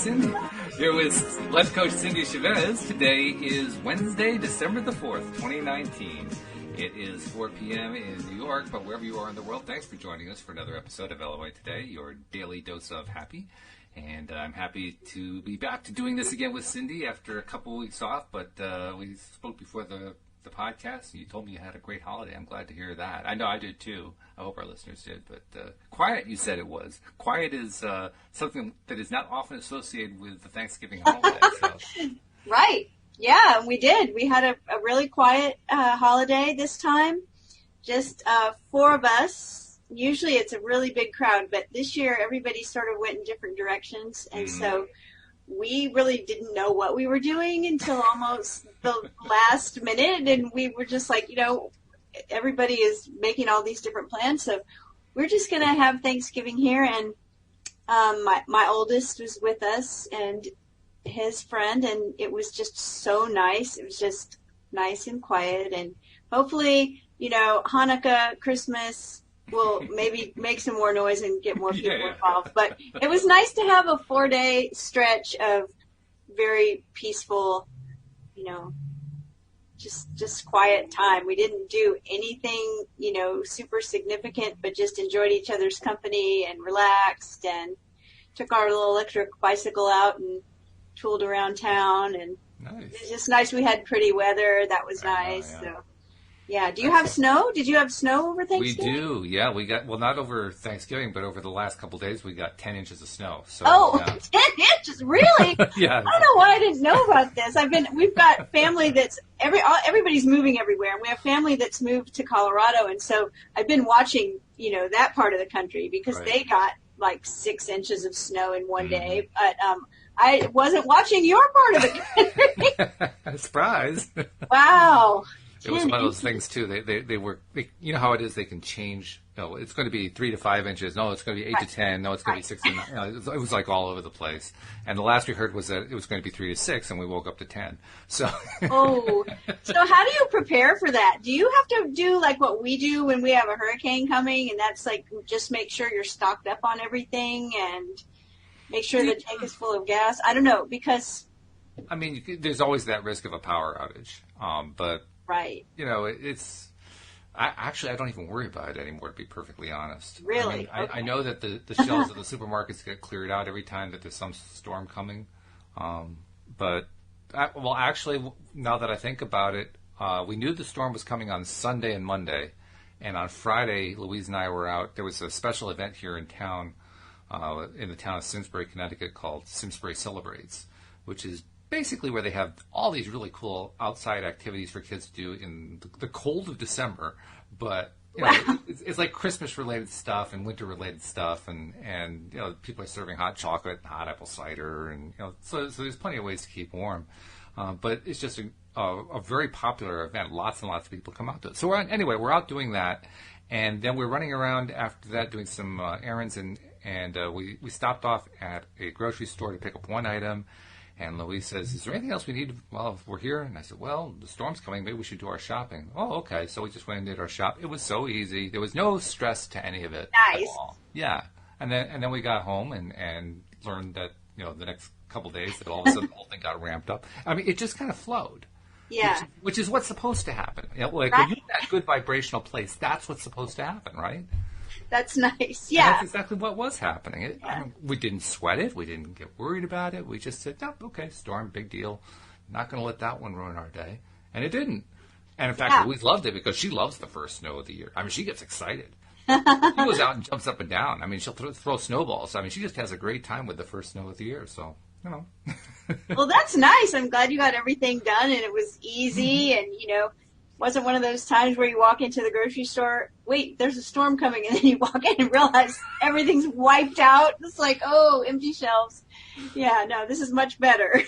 Cindy. Here with Life Coach Cindy Chavez. Today is Wednesday, December the 4th, 2019. It is 4 p.m. in New York, but wherever you are in the world, thanks for joining us for another episode of LOA Today, your daily dose of happy. And I'm happy to be back to doing this again with Cindy after a couple weeks off, but we spoke before the podcast, and you told me you had a great holiday. I'm glad to hear that. I know I did too. I hope our listeners did. But quiet, you said it was. Quiet is something that is not often associated with the Thanksgiving holiday. So. Right. Yeah, we did. We had a really quiet holiday this time. Just 4 of us. Usually it's a really big crowd, but this year everybody sort of went in different directions, and so we really didn't know what we were doing until almost the last minute, and we were just like, everybody is making all these different plans, so we're just going to have Thanksgiving here, and my oldest was with us, and his friend, and it was just so nice. It was just nice and quiet, and hopefully, Hanukkah, Christmas will maybe make some more noise and get more people involved. But it was nice to have a 4-day stretch of very peaceful, just quiet time. We didn't do anything, super significant, but just enjoyed each other's company and relaxed and took our little electric bicycle out and tooled around town. And nice. It was just nice. We had pretty weather. That was nice. Yeah. So. Yeah. Do you have snow? Did you have snow over Thanksgiving? We do. Yeah, we got, not over Thanksgiving, but over the last couple of days, we got 10 inches of snow. So, 10 inches? Really? Yeah. I don't know why I didn't know about this. We've got family that's, everybody's moving everywhere, and we have family that's moved to Colorado, and so I've been watching, that part of the country because they got like 6 inches of snow in one day, but, I wasn't watching your part of the country. Surprise. Wow. It was one of those things too. They were, you know how it is. They can change. It's going to be 3 to 5 inches. No, it's going to be 8 to 10. No, it's going to be 6 to 9. It was like all over the place. And the last we heard was that it was going to be 3 to 6, and we woke up to 10. So. Oh, so how do you prepare for that? Do you have to do like what we do when we have a hurricane coming, and that's like just make sure you're stocked up on everything and make sure the tank is full of gas? I don't know, because. I mean, there's always that risk of a power outage, but. Right. It's. I don't even worry about it anymore, to be perfecly honest. Really? I mean, I know that the shelves of the supermarkets get cleared out every time that there's some storm coming. But actually, now that I think about it, we knew the storm was coming on Sunday and Monday, and on Friday, Louise and I were out. There was a special event here in town, in the town of Simsbury, Connecticut, called Simsbury Celebrates, which is basically where they have all these really cool outside activities for kids to do in the cold of December, but it's like Christmas-related stuff and winter-related stuff, and people are serving hot chocolate, and hot apple cider, and so there's plenty of ways to keep warm. But it's just a very popular event. Lots and lots of people come out to it. So we're out doing that, and then we're running around after that doing some errands, and we stopped off at a grocery store to pick up one item. And Louise says, "Is there anything else we need while we're here?" And I said, "Well, the storm's coming. Maybe we should do our shopping." "Oh, okay." So we just went and did our shop. It was so easy. There was no stress to any of it. Nice. At all. Yeah. And then we got home and learned that the next couple of days that all of a sudden the whole thing got ramped up. I mean, it just kind of flowed. Yeah. Which is what's supposed to happen. When you're in that good vibrational place, that's what's supposed to happen, right? That's nice. Yeah. And that's exactly what was happening. We didn't sweat it. We didn't get worried about it. We just said, "Oh, okay, storm, big deal. Not going to let that one ruin our day." And it didn't. And in fact, Louise loved it because she loves the first snow of the year. I mean, she gets excited. She goes out and jumps up and down. I mean, she'll throw snowballs. I mean, she just has a great time with the first snow of the year. So, Well, that's nice. I'm glad you got everything done and it was easy and, wasn't one of those times where you walk into the grocery store, wait, there's a storm coming, and then you walk in and realize everything's wiped out. It's like, oh, empty shelves. Yeah, no, this is much better.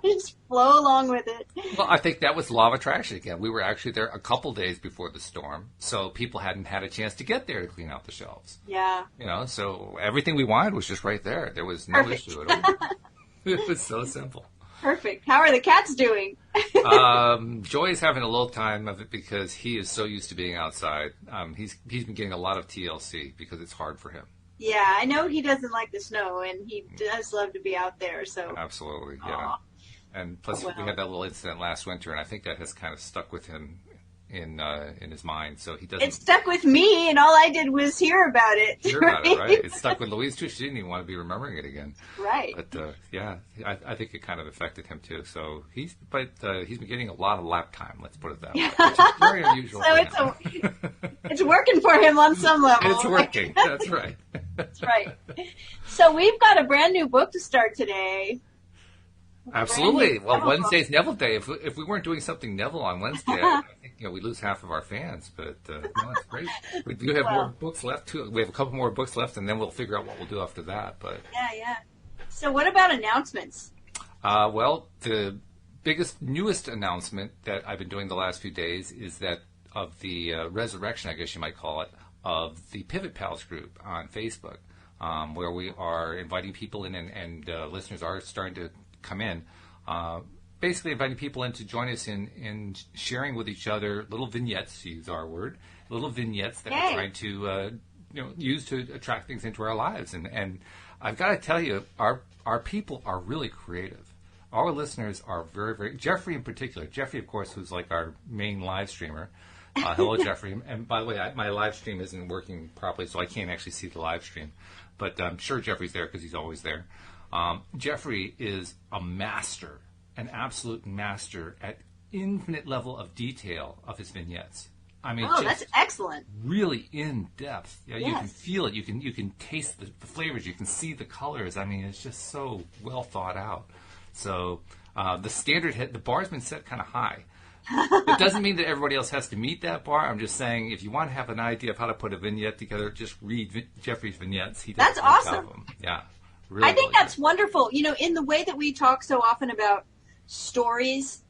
Just flow along with it. Well, I think that was law of attraction again. We were actually there a couple days before the storm, so people hadn't had a chance to get there to clean out the shelves. Yeah. So everything we wanted was just right there. There was no issue at all. It was so simple. Perfect. How are the cats doing? Joy's having a little time of it because he is so used to being outside. He's been getting a lot of TLC because it's hard for him. Yeah, I know he doesn't like the snow, and he does love to be out there. So Absolutely, yeah. Aw. And plus, Well. we had that little incident last winter, and I think that has kind of stuck with him in his mind. So he doesn't It stuck with me, and all I did was hear about it. hear about it, right? It stuck with Louise too. She didn't even want to be remembering it again. Right. But yeah, I think it kind of affected him too. So he's been getting a lot of lap time. Let's put it that way, which is very unusual. So it's working for him on some level. It's working. That's right. That's right. So we've got a brand new book to start today. Absolutely. Well, Neville Wednesday's Neville Day. If we weren't doing something Neville on Wednesday, I think we lose half of our fans. But no, it's great. We do have more books left too. We have a couple more books left, and then we'll figure out what we'll do after that. But Yeah. So what about announcements? well, the newest announcement that I've been doing the last few days is that of the resurrection, I guess you might call it, of the Pivot Pals group on Facebook, where we are inviting people in, and listeners are starting to come in, basically inviting people in to join us in sharing with each other little vignettes, to use our word, little vignettes that we're trying to use to attract things into our lives. And I've got to tell you, our people are really creative. Our listeners are very, very, Jeffrey in particular. Jeffrey, of course, who's like our main live streamer. Hello, Jeffrey. And by the way, my live stream isn't working properly, so I can't actually see the live stream. But I'm sure Jeffrey's there because he's always there. Jeffrey is a master, an absolute master at infinite level of detail of his vignettes. I mean, that's excellent. Really in depth. Yeah, Yes. You can feel it. You can taste the flavors. You can see the colors. I mean, it's just so well thought out. So the bar's been set kind of high. It doesn't mean that everybody else has to meet that bar. I'm just saying, if you want to have an idea of how to put a vignette together, just read Jeffrey's vignettes. He does That's a great job awesome. of them. Yeah. Really, I think really that's wonderful. In the way that we talk so often about stories,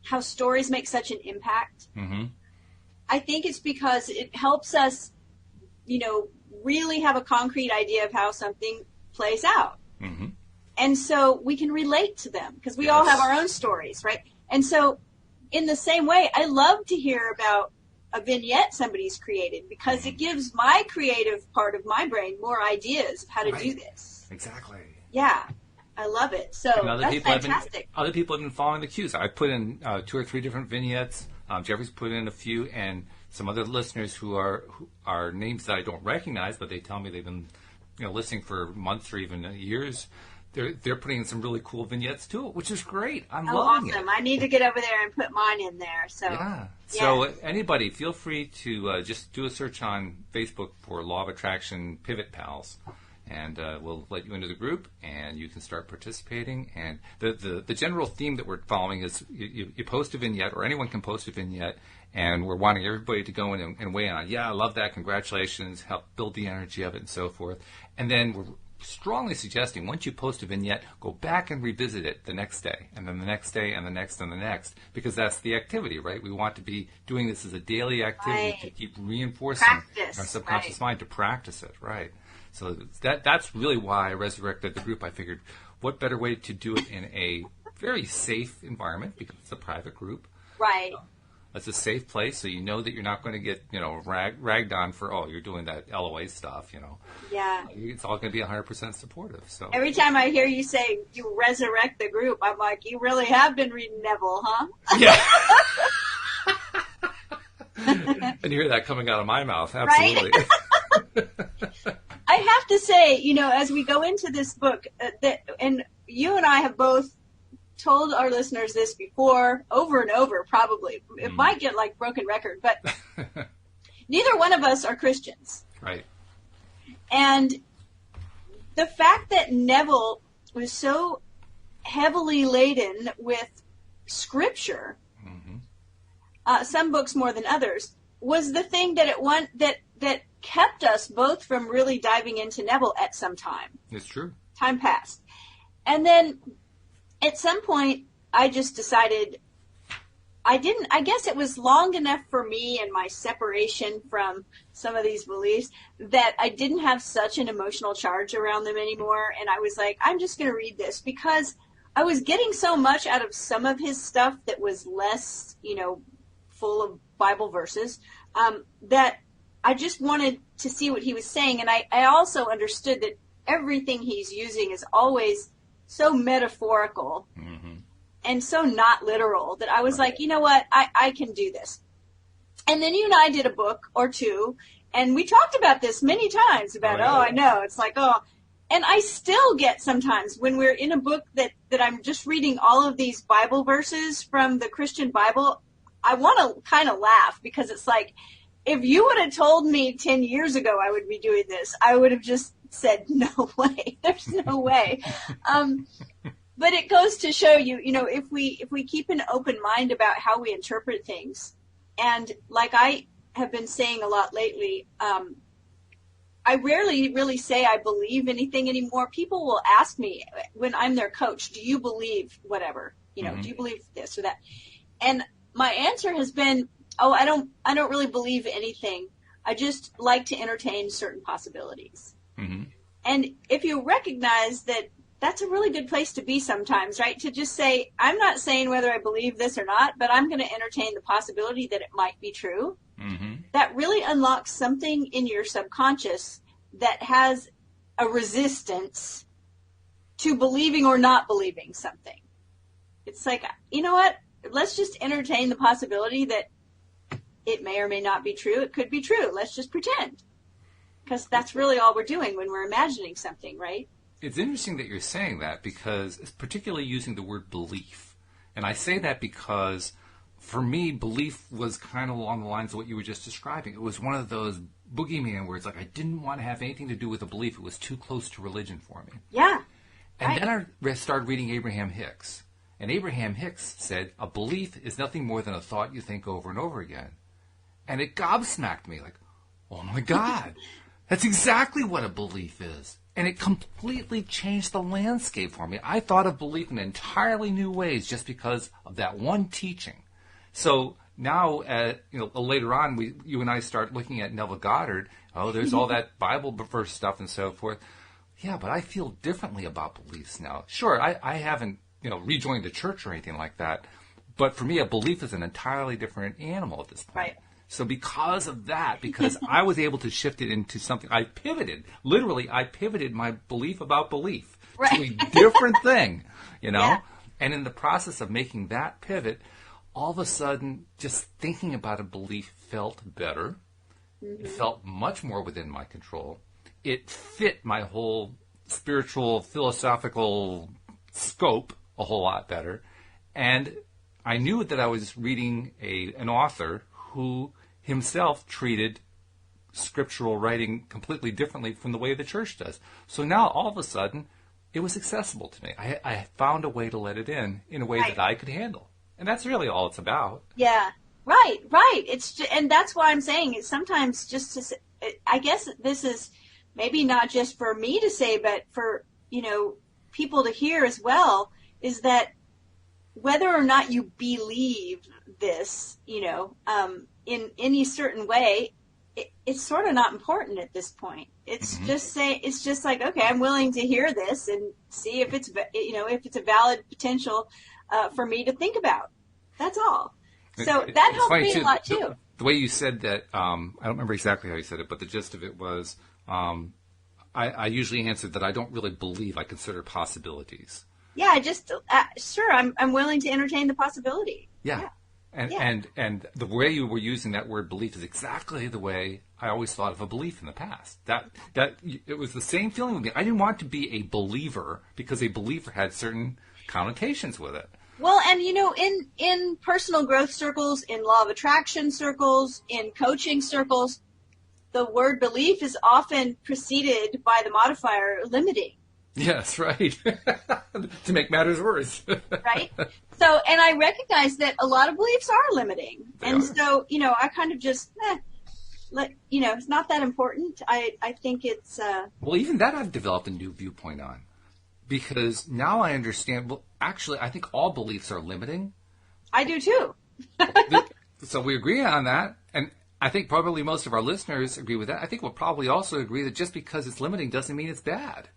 how stories make such an impact. Mm-hmm. I think it's because it helps us, really have a concrete idea of how something plays out. Mm-hmm. And so we can relate to them because we Yes. all have our own stories, right? And so in the same way, I love to hear about a vignette somebody's created because it gives my creative part of my brain more ideas of how to do this. Exactly. Yeah, I love it. So that's fantastic. Other people have been following the cues. I put in 2 or 3 different vignettes. Jeffrey's put in a few, and some other listeners who are names that I don't recognize, but they tell me they've been listening for months or even years. They're putting in some really cool vignettes too, which is great. I'm loving awesome. it. I need to get over there and put mine in there. So Yeah. So anybody, feel free to just do a search on Facebook for Law of Attraction Pivot Pals, and we'll let you into the group, and you can start participating. And the general theme that we're following is you post a vignette, or anyone can post a vignette, and we're wanting everybody to go in and weigh in on, I love that, congratulations, help build the energy of it, and so forth. And then we're strongly suggesting, once you post a vignette, go back and revisit it the next day, and then the next day, and the next, and the next, because that's the activity, right? We want to be doing this as a daily activity to keep reinforcing Practice, our subconscious mind, to practice it, right? So that's really why I resurrected the group. I figured, what better way to do it in a very safe environment, because it's a private group. Right. It's a safe place, so you know that you're not going to get, ragged on for, you're doing that LOA stuff, Yeah. It's all going to be 100% supportive. So Every time I hear you say you resurrect the group, I'm like, you really have been reading Neville, huh? Yeah. And you hear that coming out of my mouth, absolutely. Right? I have to say, as we go into this book, and you and I have both told our listeners this before, over and over, probably. It might get like broken record, but neither one of us are Christians. Right. And the fact that Neville was so heavily laden with scripture, some books more than others, was the thing that kept us both from really diving into Neville at some time. It's true. Time passed. And then at some point, I just decided I guess it was long enough for me and my separation from some of these beliefs that I didn't have such an emotional charge around them anymore. And I was like, I'm just going to read this because I was getting so much out of some of his stuff that was less, full of Bible verses, that I just wanted to see what he was saying. And I also understood that everything he's using is always so metaphorical and so not literal that I was like, you know what, I can do this. And then you and I did a book or two, and we talked about this many times about, I know. It's like, and I still get sometimes when we're in a book that I'm just reading all of these Bible verses from the Christian Bible, I want to kind of laugh because it's like, if you would have told me 10 years ago I would be doing this, I would have just said, no way. There's no way. But it goes to show you, if we keep an open mind about how we interpret things, and like I have been saying a lot lately, I rarely really say I believe anything anymore. People will ask me when I'm their coach, do you believe whatever? Do you believe this or that? And my answer has been, I don't really believe anything. I just like to entertain certain possibilities. And if you recognize that that's a really good place to be sometimes, right? To just say, I'm not saying whether I believe this or not, but I'm going to entertain the possibility that it might be true. That really unlocks something in your subconscious that has a resistance to believing or not believing something. It's like, you know what? Let's just entertain the possibility that it may or may not be true. It could be true. Let's just pretend. Because that's really all we're doing when we're imagining something, right? It's interesting that you're saying that, because it's particularly using the word belief. And I say that because for me, belief was kind of along the lines of what you were just describing. It was one of those boogeyman words, like I didn't want to have anything to do with a belief. It was too close to religion for me. Yeah. And then I started reading Abraham Hicks. And Abraham Hicks said, a belief is nothing more than a thought you think over and over again. And it gobsmacked me, like, oh my God, that's exactly what a belief is. And it completely changed the landscape for me. I thought of belief in entirely new ways just because of that one teaching. So now, later on, you and I start looking at Neville Goddard. Oh, there's all that Bible verse stuff and so forth. Yeah, but I feel differently about beliefs now. Sure, I haven't, rejoined the church or anything like that. But for me, a belief is an entirely different animal at this point. Right. So because of that, because I was able to shift it into something, I pivoted my belief about belief to a different thing, Yeah. And in the process of making that pivot, all of a sudden, just thinking about a belief felt better. It felt much more within my control. It fit my whole spiritual, philosophical scope a whole lot better. And I knew that I was reading an author who himself treated scriptural writing completely differently from the way the church does. So now, all of a sudden, it was accessible to me. I found a way to let it in a way that I could handle. And that's really all it's about. Yeah, right. And that's why I'm saying it's sometimes I guess this is maybe not just for me to say, but for, people to hear as well, is that whether or not you believe this, in any certain way, it's sort of not important at this point. It's just like, okay, I'm willing to hear this and see if it's, if it's a valid potential for me to think about. That's all. So that helped me a lot too. The way you said that, I don't remember exactly how you said it, but the gist of it was, I usually answered that I don't really believe. I consider possibilities. Yeah, I'm willing to entertain the possibility. Yeah. And the way you were using that word belief is exactly the way I always thought of a belief in the past. That it was the same feeling with me. I didn't want to be a believer because a believer had certain connotations with it. Well, and in personal growth circles, in law of attraction circles, in coaching circles, the word belief is often preceded by the modifier limiting. Yes, right. To make matters worse. Right? So, and I recognize that a lot of beliefs are limiting. So, I kind of just, it's not that important. I think it's... Well, even that I've developed a new viewpoint on. Because now I understand, well, actually, I think all beliefs are limiting. I do too. So we agree on that. And I think probably most of our listeners agree with that. I think we'll probably also agree that just because it's limiting doesn't mean it's bad.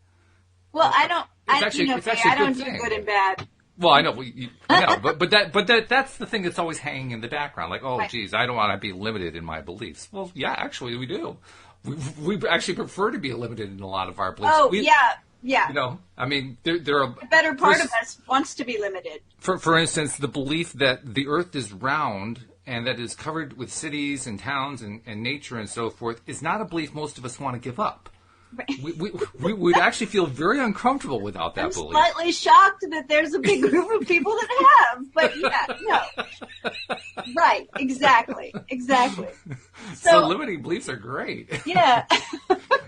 Well, I don't do good and bad. Well, I know, I know, that's the thing that's always hanging in the background. Like, oh, Right. geez, I don't want to be limited in my beliefs. Well, yeah, actually, we do. We actually prefer to be limited in a lot of our beliefs. Oh, yeah. You know, I mean, there are The better part of us wants to be limited. For instance, the belief that the Earth is round and that it is covered with cities and towns and nature and so forth is not a belief most of us want to give up. Right. We would actually feel very uncomfortable without that I'm belief. slightly shocked that there's a big group of people that have, but yeah, no. Right, exactly. So limiting beliefs are great. Yeah.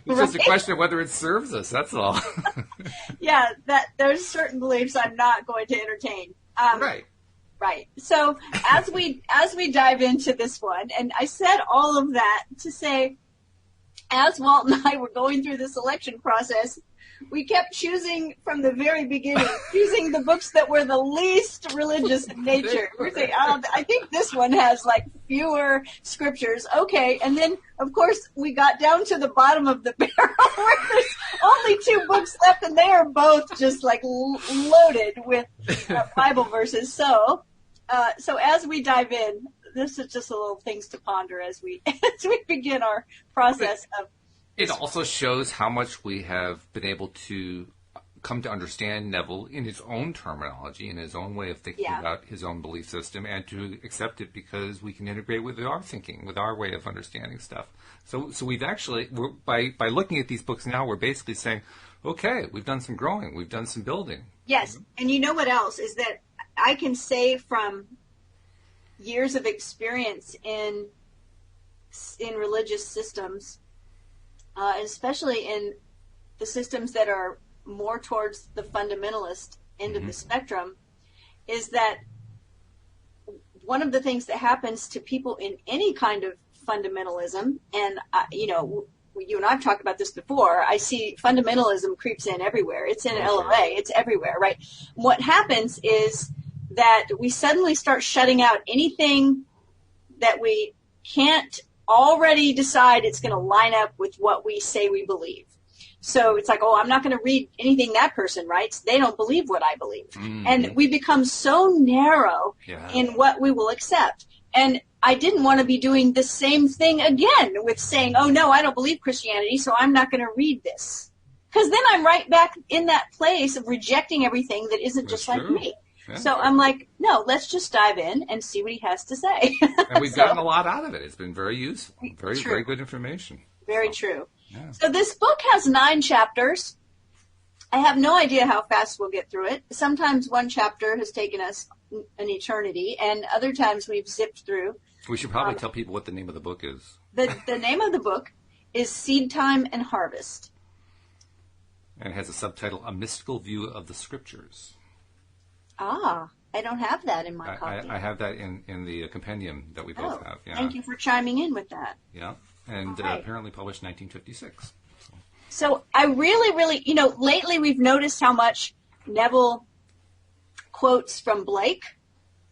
It's just a question of whether it serves us, that's all. Yeah, that there's certain beliefs I'm not going to entertain. Right. Right. So as we dive into this one, and I said all of that to say, as Walt and I were going through the selection process, we kept choosing from the very beginning, choosing the books that were the least religious in nature. We're saying, oh, I think this one has like fewer scriptures. Okay. And then, of course, we got down to the bottom of the barrel where there's only 2 books left, and they are both just like loaded with Bible verses. So as we dive in, this is just a little things to ponder as we begin our process of. It also shows how much we have been able to come to understand Neville in his own terminology, in his own way of thinking about his own belief system, and to accept it because we can integrate with our thinking, with our way of understanding stuff. So we've actually, by looking at these books now, we're basically saying, okay, we've done some growing, we've done some building. Yes, and you know what else is that I can say from years of experience in religious systems, especially in the systems that are more towards the fundamentalist end of the spectrum, is that one of the things that happens to people in any kind of fundamentalism, and you and I've talked about this before, I see fundamentalism creeps in everywhere. It's in LOA, it's everywhere, right? What happens is that we suddenly start shutting out anything that we can't already decide it's going to line up with what we say we believe. So it's like, oh, I'm not going to read anything that person writes. They don't believe what I believe. Mm-hmm. And we become so narrow in what we will accept. And I didn't want to be doing the same thing again with saying, oh, no, I don't believe Christianity, so I'm not going to read this. Because then I'm right back in that place of rejecting everything that isn't just like me. Yeah. So I'm like, no, let's just dive in and see what he has to say. And we've gotten a lot out of it. It's been very useful. Very good information. Very true. Yeah. So this book has 9 chapters. I have no idea how fast we'll get through it. Sometimes one chapter has taken us an eternity, and other times we've zipped through. We should probably tell people what the name of the book is. The name of the book is Seedtime and Harvest. And it has a subtitle, A Mystical View of the Scriptures. Ah, I don't have that in my copy. I have that in the compendium that we both have. Yeah. Thank you for chiming in with that. Yeah, and apparently published 1956. So I really, lately we've noticed how much Neville quotes from Blake.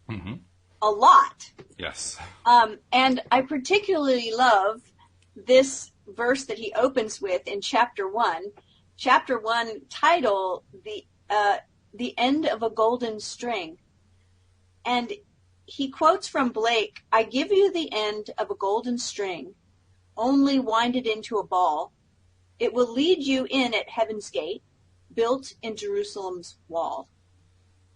Mm-hmm. A lot. Yes. And I particularly love this verse that he opens with in chapter 1. Chapter 1 title, The End of a Golden String. And he quotes from Blake, I give you the end of a golden string, only wind it into a ball. It will lead you in at heaven's gate, built in Jerusalem's wall.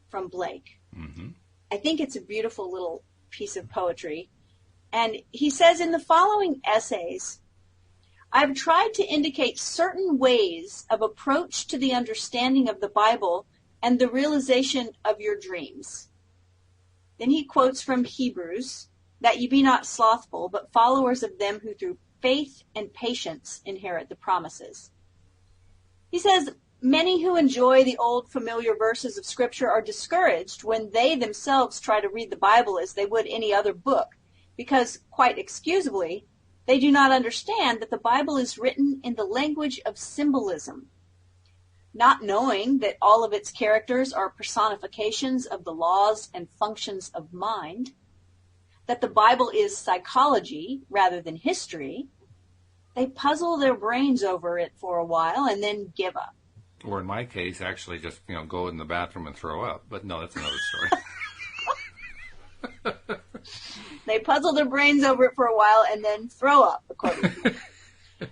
From Blake. Mm-hmm. I think it's a beautiful little piece of poetry. And he says in the following essays, I've tried to indicate certain ways of approach to the understanding of the Bible and the realization of your dreams. Then he quotes from Hebrews, that ye be not slothful, but followers of them who through faith and patience inherit the promises. He says, many who enjoy the old familiar verses of Scripture are discouraged when they themselves try to read the Bible as they would any other book, because, quite excusably, they do not understand that the Bible is written in the language of symbolism, not knowing that all of its characters are personifications of the laws and functions of mind, that the Bible is psychology rather than history. They puzzle their brains over it for a while and then give up. Or in my case, actually just, go in the bathroom and throw up. But no, that's another story. They puzzle their brains over it for a while and then throw up, according to me.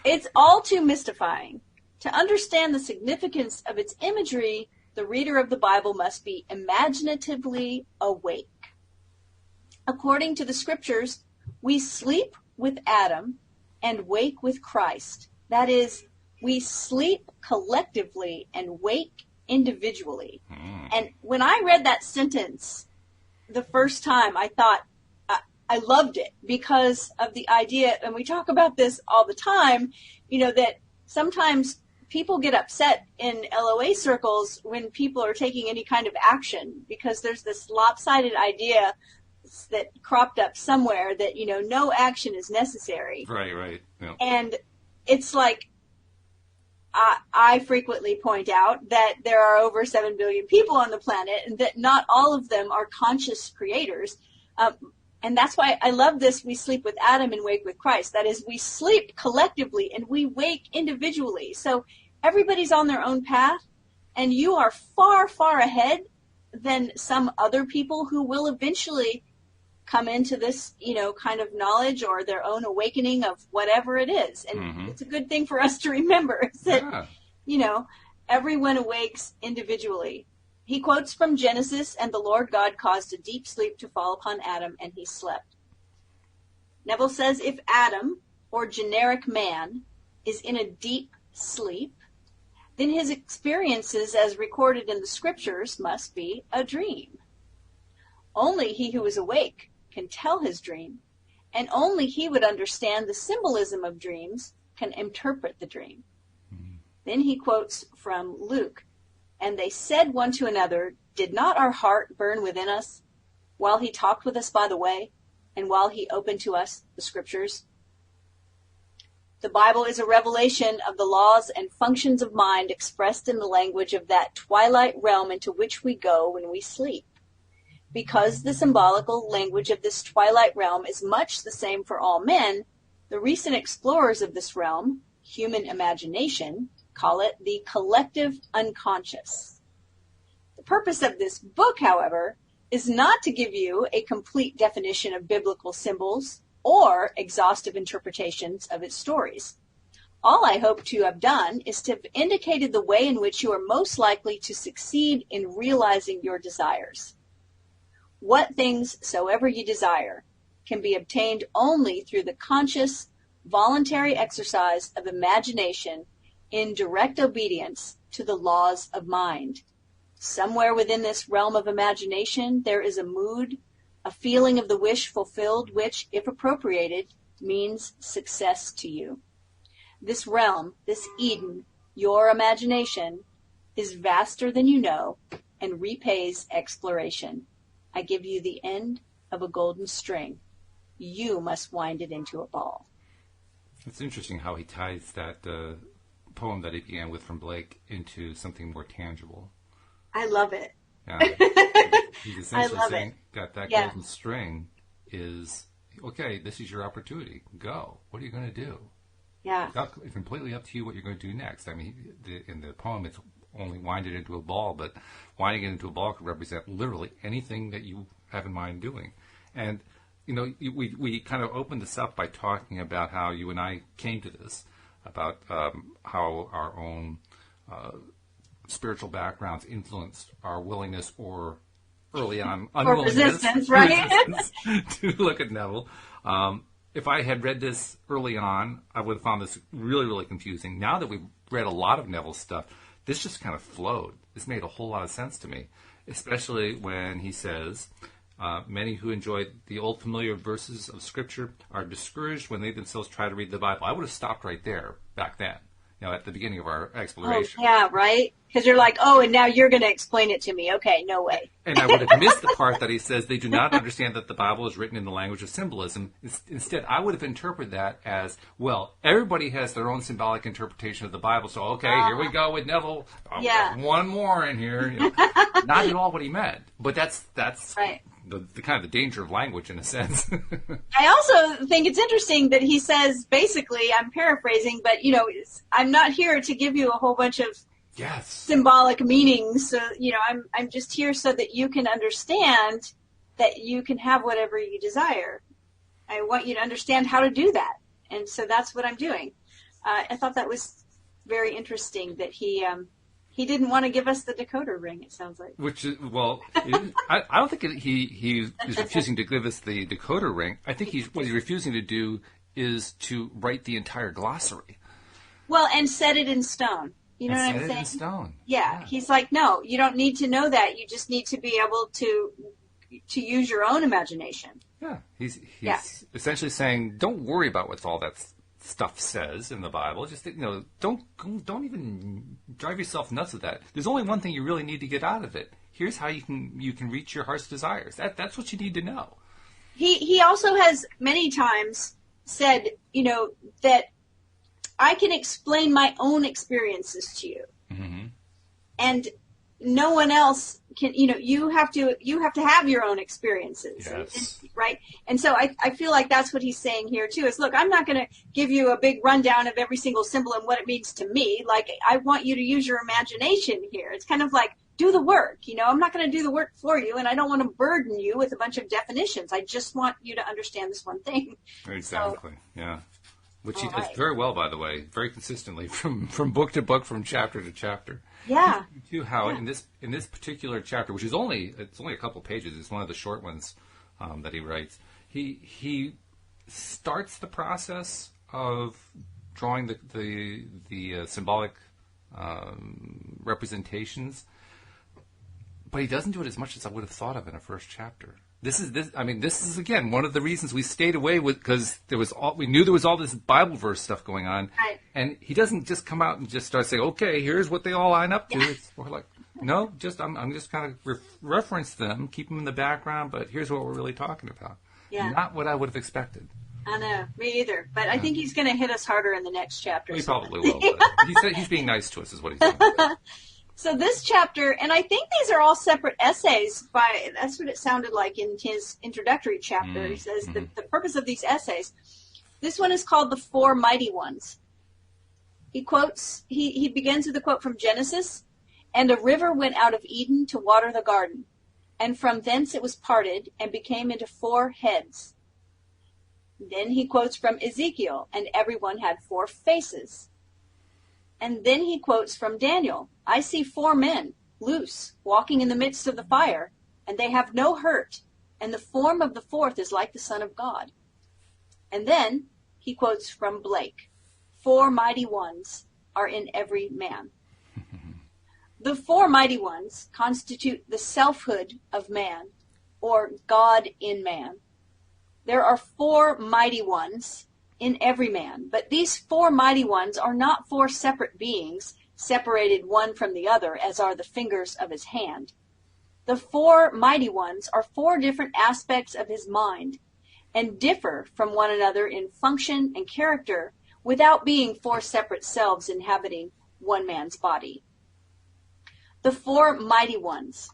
It's all too mystifying. To understand the significance of its imagery, the reader of the Bible must be imaginatively awake. According to the scriptures, we sleep with Adam and wake with Christ. That is, we sleep collectively and wake individually. And when I read that sentence the first time, I thought, I loved it because of the idea, and we talk about this all the time, that sometimes people get upset in LOA circles when people are taking any kind of action because there's this lopsided idea that cropped up somewhere that, no action is necessary. Right. Yeah. And it's like, I frequently point out that there are over 7 billion people on the planet and that not all of them are conscious creators. And that's why I love this, we sleep with Adam and wake with Christ. That is, we sleep collectively and we wake individually. So everybody's on their own path, and you are far, far ahead than some other people who will eventually come into this, kind of knowledge or their own awakening of whatever it is. And it's a good thing for us to remember is that, everyone awakes individually. He quotes from Genesis, and the Lord God caused a deep sleep to fall upon Adam, and he slept. Neville says if Adam, or generic man, is in a deep sleep, then his experiences as recorded in the scriptures must be a dream. Only he who is awake can tell his dream, and only he would understand the symbolism of dreams can interpret the dream. Then he quotes from Luke, and they said one to another, did not our heart burn within us while he talked with us by the way, and while he opened to us the scriptures? The Bible is a revelation of the laws and functions of mind expressed in the language of that twilight realm into which we go when we sleep. Because the symbolical language of this twilight realm is much the same for all men, the recent explorers of this realm, human imagination, call it the collective unconscious. The purpose of this book, however, is not to give you a complete definition of biblical symbols or exhaustive interpretations of its stories. All I hope to have done is to have indicated the way in which you are most likely to succeed in realizing your desires. What things soever you desire can be obtained only through the conscious, voluntary exercise of imagination in direct obedience to the laws of mind. Somewhere within this realm of imagination, there is a mood, a feeling of the wish fulfilled, which, if appropriated, means success to you. This realm, this Eden, your imagination, is vaster than you know and repays exploration. I give you the end of a golden string. You must wind it into a ball. It's interesting how he ties that poem that he began with from Blake into something more tangible. I love it. Yeah. He's essentially saying that golden string is, okay, this is your opportunity. Go. What are you going to do? Yeah. It's completely up to you what you're going to do next. I mean, in the poem, it's only wind it into a ball, but winding it into a ball could represent literally anything that you have in mind doing. And, we kind of opened this up by talking about how you and I came to this, about how our own spiritual backgrounds influenced our willingness or early on unwillingness resistance, right? to look at Neville. If I had read this early on, I would have found this really, really confusing. Now that we've read a lot of Neville's stuff, this just kind of flowed. This made a whole lot of sense to me, especially when he says, many who enjoy the old familiar verses of Scripture are discouraged when they themselves try to read the Bible. I would have stopped right there back then, at the beginning of our exploration. Oh, yeah, right? Because you're like, and now you're going to explain it to me. Okay, no way. And I would have missed the part that he says they do not understand that the Bible is written in the language of symbolism. Instead, I would have interpreted that as, well, everybody has their own symbolic interpretation of the Bible, so okay, here we go with Neville. One more in here. Not at all what he meant. But that's right. The kind of the danger of language in a sense. I also think it's interesting that he says, basically, I'm paraphrasing, but, I'm not here to give you a whole bunch of symbolic meanings. So, I'm just here so that you can understand that you can have whatever you desire. I want you to understand how to do that. And so that's what I'm doing. I thought that was very interesting that he didn't want to give us the decoder ring, it sounds like. Which is, I don't think he is refusing to give us the decoder ring. I think what he's refusing to do is to write the entire glossary. Well, and set it in stone. You know what I'm saying? Set it in stone. Yeah. He's like, no, you don't need to know that. You just need to be able to use your own imagination. Yeah. He's essentially saying, don't worry about what all that stuff says in the Bible. Just, don't even drive yourself nuts with that. There's only one thing you really need to get out of it. Here's how you can reach your heart's desires. That's what you need to know. He also has many times said, that I can explain my own experiences to you. Mm-hmm. And no one else can, you have to have your own experiences. Yes. Right? And so I feel like that's what he's saying here too, is look, I'm not going to give you a big rundown of every single symbol and what it means to me. Like, I want you to use your imagination here. It's kind of like, do the work. I'm not going to do the work for you, and I don't want to burden you with a bunch of definitions. I just want you to understand this one thing. Exactly. Yeah. Which he does very well, by the way, very consistently from book to book, from chapter to chapter. Yeah. You how in this particular chapter, which is only a couple pages, it's one of the short ones that he writes. He starts the process of drawing the symbolic representations, but he doesn't do it as much as I would have thought of in a first chapter. This is again one of the reasons we stayed away because we knew there was all this Bible verse stuff going on, right. And he doesn't just come out and just start saying, "Okay, here's what they all line up to." It's more like, no, I'm just kind of reference them, keep them in the background, but here's what we're really talking about. Yeah. Not what I would have expected. I know, me either. But I think he's going to hit us harder in the next chapter. He probably will. But he's being nice to us, is what he's doing. So this chapter, and I think these are all separate essays. That's what it sounded like in his introductory chapter. He says the purpose of these essays. This one is called The Four Mighty Ones. He begins with a quote from Genesis, "And a river went out of Eden to water the garden, and from thence it was parted and became into four heads." Then he quotes from Ezekiel, "And everyone had four faces." And then he quotes from Daniel, "I see four men, loose, walking in the midst of the fire, and they have no hurt, and the form of the fourth is like the Son of God." And then he quotes from Blake, "Four mighty ones are in every man." The four mighty ones constitute the selfhood of man, or God in man. There are four mighty ones in every man, but these four mighty ones are not four separate beings, separated one from the other, as are the fingers of his hand. The four mighty ones are four different aspects of his mind, and differ from one another in function and character, without being four separate selves inhabiting one man's body. The four mighty ones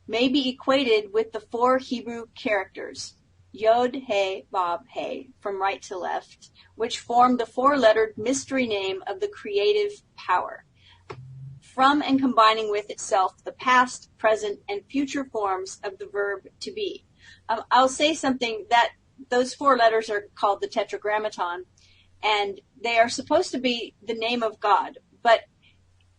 may be equated with the four Hebrew characters, Yod, He, Vav, He, from right to left, which form the four-lettered mystery name of the creative power, from and combining with itself the past, present, and future forms of the verb to be. I'll say something that those four letters are called the Tetragrammaton, and they are supposed to be the name of God, but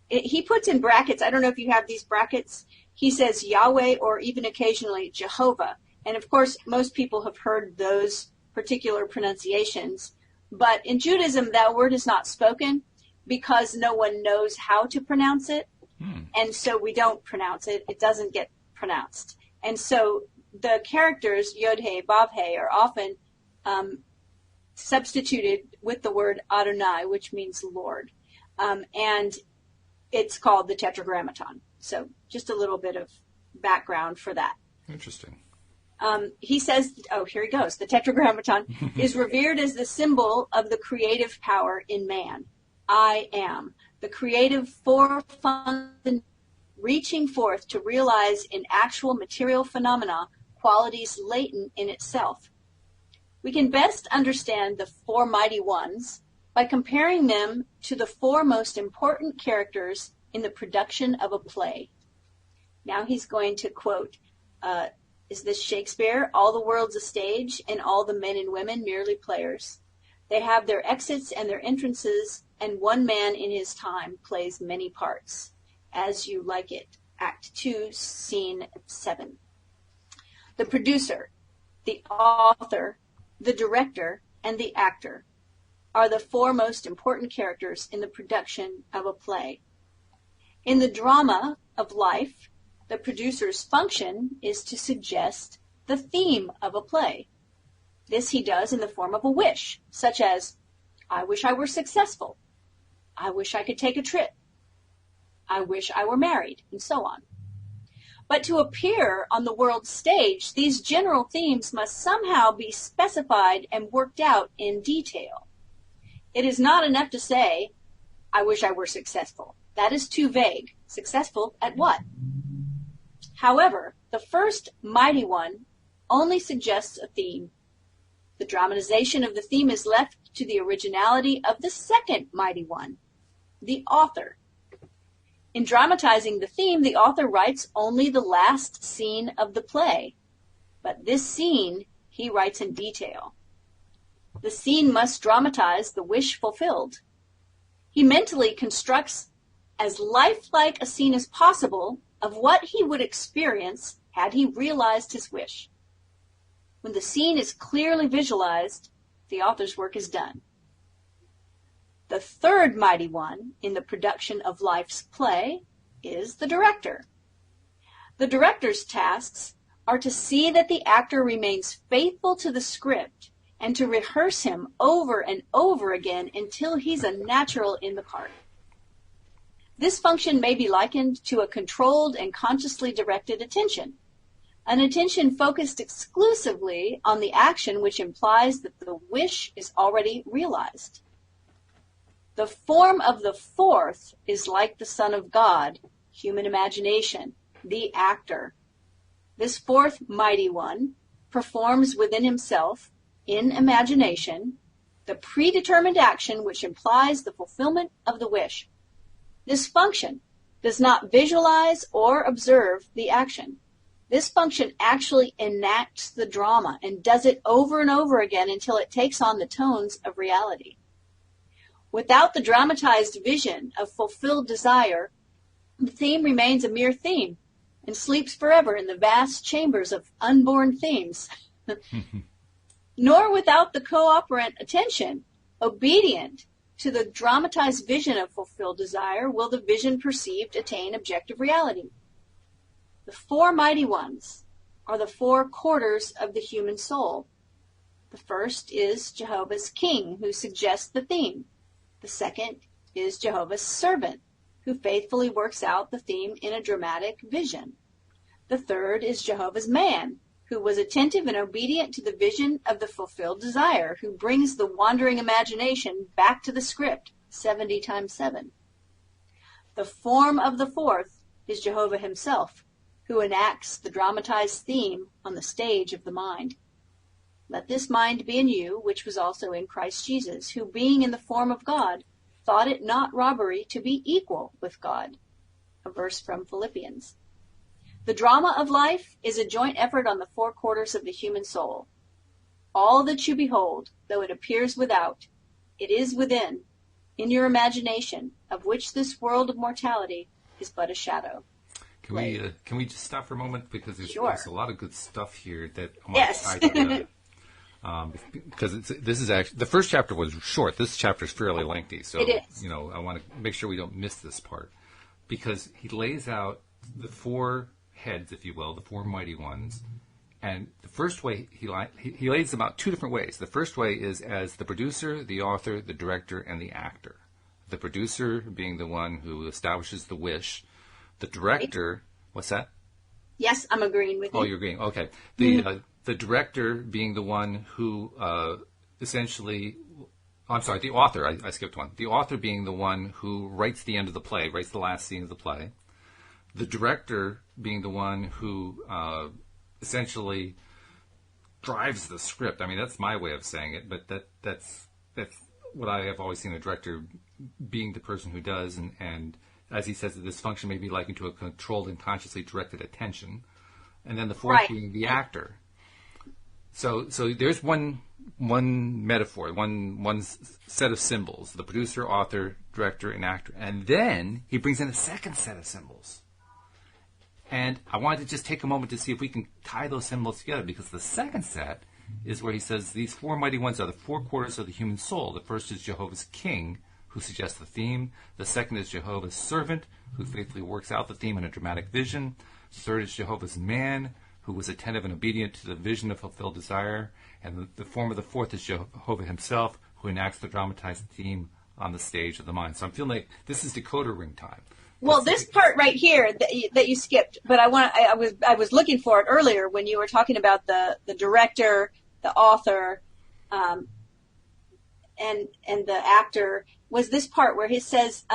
he puts in brackets. I don't know if you have these brackets. He says Yahweh, or even occasionally Jehovah. And of course, most people have heard those particular pronunciations. But in Judaism, that word is not spoken because no one knows how to pronounce it. And so we don't pronounce it. It doesn't get pronounced. And so the characters, Yod He, Vav He, are often substituted with the word Adonai, which means Lord. And it's called the Tetragrammaton. So just a little bit of background for that. Interesting. He says, here he goes. The Tetragrammaton is revered as the symbol of the creative power in man. I am. The creative function reaching forth to realize in actual material phenomena qualities latent in itself. We can best understand the four mighty ones by comparing them to the four most important characters in the production of a play. Now he's going to quote, is this Shakespeare? All the world's a stage, and all the men and women merely players. They have their exits and their entrances, and one man in his time plays many parts. As You Like It, Act 2, Scene 7. The producer, the author, the director, and the actor are the four most important characters in the production of a play. In the drama of life, the producer's function is to suggest the theme of a play. This he does in the form of a wish, such as, I wish I were successful. I wish I could take a trip. I wish I were married, and so on. But to appear on the world stage, these general themes must somehow be specified and worked out in detail. It is not enough to say, I wish I were successful. That is too vague. Successful at what? However, the first mighty one only suggests a theme. The dramatization of the theme is left to the originality of the second mighty one, the author. In dramatizing the theme, the author writes only the last scene of the play, but this scene he writes in detail. The scene must dramatize the wish fulfilled. He mentally constructs as lifelike a scene as possible of what he would experience had he realized his wish. When the scene is clearly visualized, the author's work is done. The third mighty one in the production of life's play is the director. The director's tasks are to see that the actor remains faithful to the script and to rehearse him over and over again until he's a natural in the part. This function may be likened to a controlled and consciously directed attention, an attention focused exclusively on the action which implies that the wish is already realized. The form of the fourth is like the Son of God, human imagination, the actor. This fourth mighty one performs within himself, in imagination, the predetermined action which implies the fulfillment of the wish. This function does not visualize or observe the action. This function actually enacts the drama and does it over and over again until it takes on the tones of reality. Without the dramatized vision of fulfilled desire, the theme remains a mere theme and sleeps forever in the vast chambers of unborn themes. Nor without the co-operant attention, obedient to the dramatized vision of fulfilled desire, will the vision perceived attain objective reality. The four mighty ones are the four quarters of the human soul. The first is Jehovah's King, who suggests the theme. The second is Jehovah's servant, who faithfully works out the theme in a dramatic vision. The third is Jehovah's man, who was attentive and obedient to the vision of the fulfilled desire, who brings the wandering imagination back to the script 70 times 7. The form of the fourth is Jehovah himself, who enacts the dramatized theme on the stage of the mind. Let this mind be in you, which was also in Christ Jesus, who being in the form of God, thought it not robbery to be equal with God. A verse from Philippians. The drama of life is a joint effort on the four quarters of the human soul. All that you behold, though it appears without, it is within, in your imagination, of which this world of mortality is but a shadow. Can we just stop for a moment, because there's a lot of good stuff here that I want Yes. to tie because this is actually the first chapter was short. This chapter is fairly lengthy, so it is. I want to make sure we don't miss this part, because he lays out the four heads, if you will, the four mighty ones, and the first way he lays them out two different ways. The first way is as the producer, the author, the director, and the actor. The producer being the one who establishes the wish. The director, what's that? Yes, I'm agreeing with you. Oh, you're agreeing. Okay. The director being the one who essentially, I'm sorry, the author, I skipped one. The author being the one who writes the end of the play, writes the last scene of the play. The director being the one who essentially drives the script. I mean, that's my way of saying it, but that's what I have always seen a director being the person who does, and as he says, this function may be likened to a controlled and consciously directed attention. And then the fourth being the actor. So there's one metaphor, one set of symbols: the producer, author, director, and actor. And then he brings in a second set of symbols. And I wanted to just take a moment to see if we can tie those symbols together, because the second set is where he says these four mighty ones are the four quarters of the human soul. The first is Jehovah's King, who suggests the theme. The second is Jehovah's Servant, who faithfully works out the theme in a dramatic vision. Third is Jehovah's Man, who was attentive and obedient to the vision of fulfilled desire. And the form of the fourth is Jehovah himself, who enacts the dramatized theme on the stage of the mind. So I'm feeling like this is decoder ring time. Well, this part right here that you skipped, but I was looking for it earlier when you were talking about the director, the author, and the actor, was this part where he says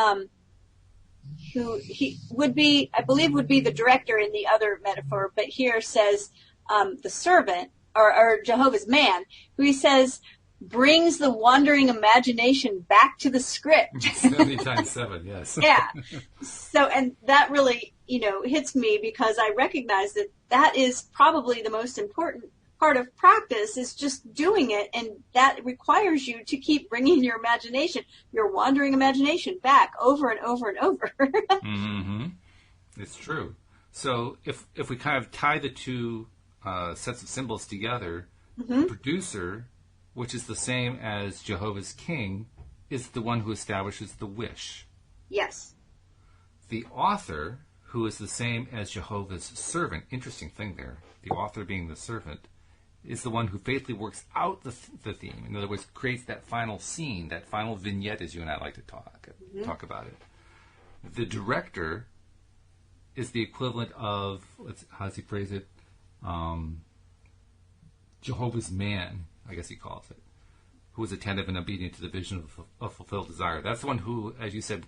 who he would be, I believe, would be the director in the other metaphor, but here says the servant or Jehovah's Man, who he says brings the wandering imagination back to the script. 70 times 7, yes. Yeah. So, and that really, hits me, because I recognize that is probably the most important part of practice, is just doing it. And that requires you to keep bringing your imagination, your wandering imagination, back over and over and over. Mm-hmm. It's true. So if we kind of tie the two sets of symbols together, the producer, which is the same as Jehovah's King, is the one who establishes the wish. Yes. The author, who is the same as Jehovah's servant, interesting thing there, the author being the servant, is the one who faithfully works out the theme. In other words, creates that final scene, that final vignette, as you and I like to talk about it. The director is the equivalent of, how does he phrase it? Jehovah's Man, I guess he calls it, who is attentive and obedient to the vision of fulfilled desire. That's the one who, as you said,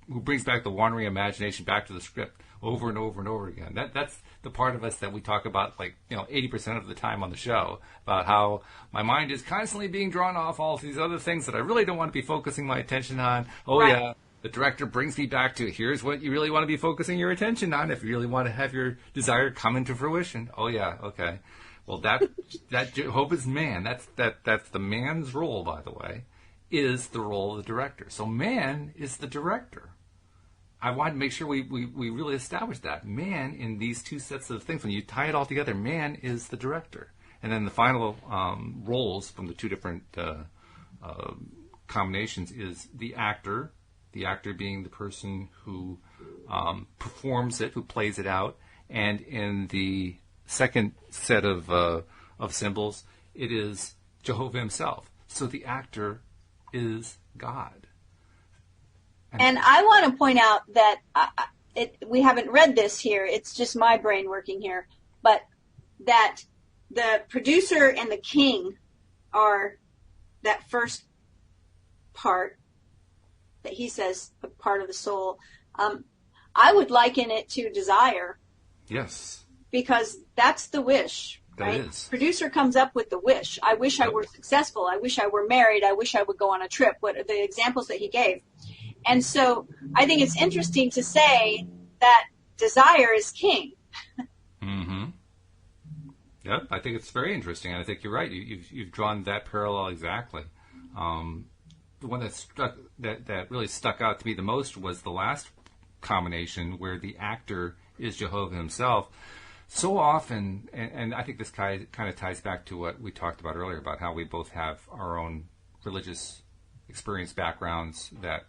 who brings back the wandering imagination back to the script over and over and over again. That's the part of us that we talk about, 80% of the time on the show, about how my mind is constantly being drawn off all these other things that I really don't want to be focusing my attention on. Oh, right. Yeah. The director brings me back to, here's what you really want to be focusing your attention on if you really want to have your desire come into fruition. Oh, yeah, okay. Well, that Jehovah's Man, that's the man's role, by the way, is the role of the director. So man is the director. I want to make sure we really establish that. Man, in these two sets of things, when you tie it all together, man is the director. And then the final roles from the two different combinations is the actor being the person who performs it, who plays it out. And in the second set of symbols, it is Jehovah himself. So the actor is God. And I want to point out that we haven't read this here. It's just my brain working here. But that the producer and the king are that first part that he says, a part of the soul. I would liken it to desire. Yes. Because that's the wish. Right? That is. Producer comes up with the wish. I wish I were successful. I wish I were married. I wish I would go on a trip. What are the examples that he gave? And so I think it's interesting to say that desire is king. Mm-hmm. Yep, I think it's very interesting. And I think you're right. You've drawn that parallel exactly. The one that really stuck out to me the most was the last combination where the actor is Jehovah himself. So often, and I think this kind of ties back to what we talked about earlier about how we both have our own religious experience backgrounds that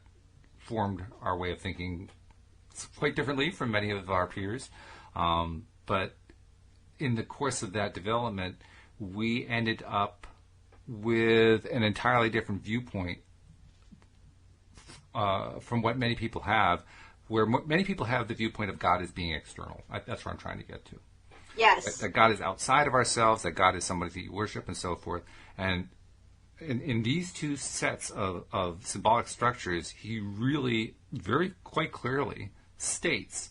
formed our way of thinking quite differently from many of our peers. But in the course of that development, we ended up with an entirely different viewpoint from what many people have, where many people have the viewpoint of God as being external. That's what I'm trying to get to. Yes. That God is outside of ourselves, that God is somebody that you worship and so forth. And in these two sets of symbolic structures, he really very quite clearly states